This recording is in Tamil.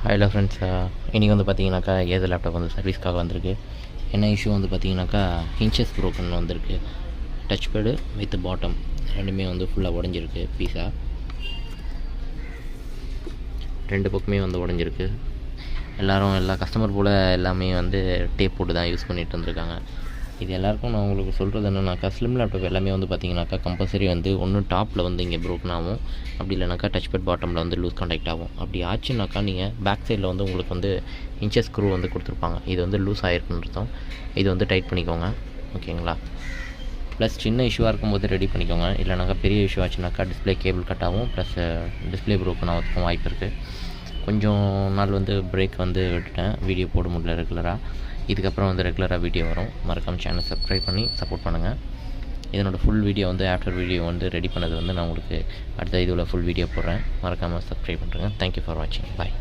ஹலோ ஃப்ரெண்ட்ஸ், இன்றைக்கி வந்து பார்த்தீங்கன்னாக்கா ஏதோ லேப்டாப் வந்து சர்வீஸ்க்காக வந்திருக்கு. என்ன இஷ்யூ வந்து பார்த்தீங்கன்னாக்கா ஹின்ச்சஸ் ப்ரோக்கன் வந்திருக்கு. டச் பேடு வித் பாட்டம் ரெண்டுமே வந்து ஃபுல்லாக உடஞ்சிருக்கு. பீஸாக ரெண்டு பக்கமே வந்து உடஞ்சிருக்கு. எல்லா கஸ்டமர் போல் எல்லாமே வந்து டேப் போட்டு தான் யூஸ் பண்ணிகிட்டு வந்திருக்காங்க. இது எல்லாருக்கும் நான் உங்களுக்கு சொல்கிறது என்னென்னாக்கா, ஸ்லிம் லேப்டாப் எல்லாமே வந்து பார்த்திங்கனாக்கா கம்பல்சரி வந்து ஒன்று டாப்பில் வந்து இங்கே ப்ரோக்கன் ஆகும், அப்படி இல்லைனாக்கா டச் பேட் பாட்டமில் வந்து லூஸ் கான்டாக்ட் ஆகும். அப்படி ஆச்சுனாக்கா நீங்கள் பேக் சைடில் வந்து உங்களுக்கு வந்து இன்ச்சஸ் ஸ்க்ரூ வந்து கொடுத்துருப்பாங்க. இது வந்து லூஸ் ஆகிருக்குன்னு அர்த்தம். இது வந்து டைட் பண்ணிக்கோங்க, ஓகேங்களா. ப்ளஸ் சின்ன இஷ்யூவாக இருக்கும்போது ரெடி பண்ணிக்கோங்க. இல்லைனாக்கா பெரிய இஷ்யூ ஆச்சுனாக்கா டிஸ்பிளே கேபிள் கட் ஆகும், ப்ளஸ் டிஸ்பிளே ப்ரோக்கன் ஆகிறதுக்கும் வாய்ப்பு இருக்குது. கொஞ்சம் நாள் வந்து பிரேக் வந்து விட்டுட்டேன், வீடியோ போட முடியல ரெகுலராக. இதுக்கப்புறம் வந்து ரெகுலராக வீடியோ வரும். மறக்காமல் சேனல் சப்ஸ்கிரைப் பண்ணி சப்போர்ட் பண்ணுங்கள். இதனோட ஃபுல் வீடியோ வந்து ஆஃப்டர் வீடியோ வந்து ரெடி பண்ணது வந்து நான் உங்களுக்கு அடுத்த இதில் ஃபுல் வீடியோ போடுறேன். மறக்காமல் சப்ஸ்கிரைப் பண்ணுறேங்க. தேங்க்யூ ஃபார் வாட்சிங். பாய்.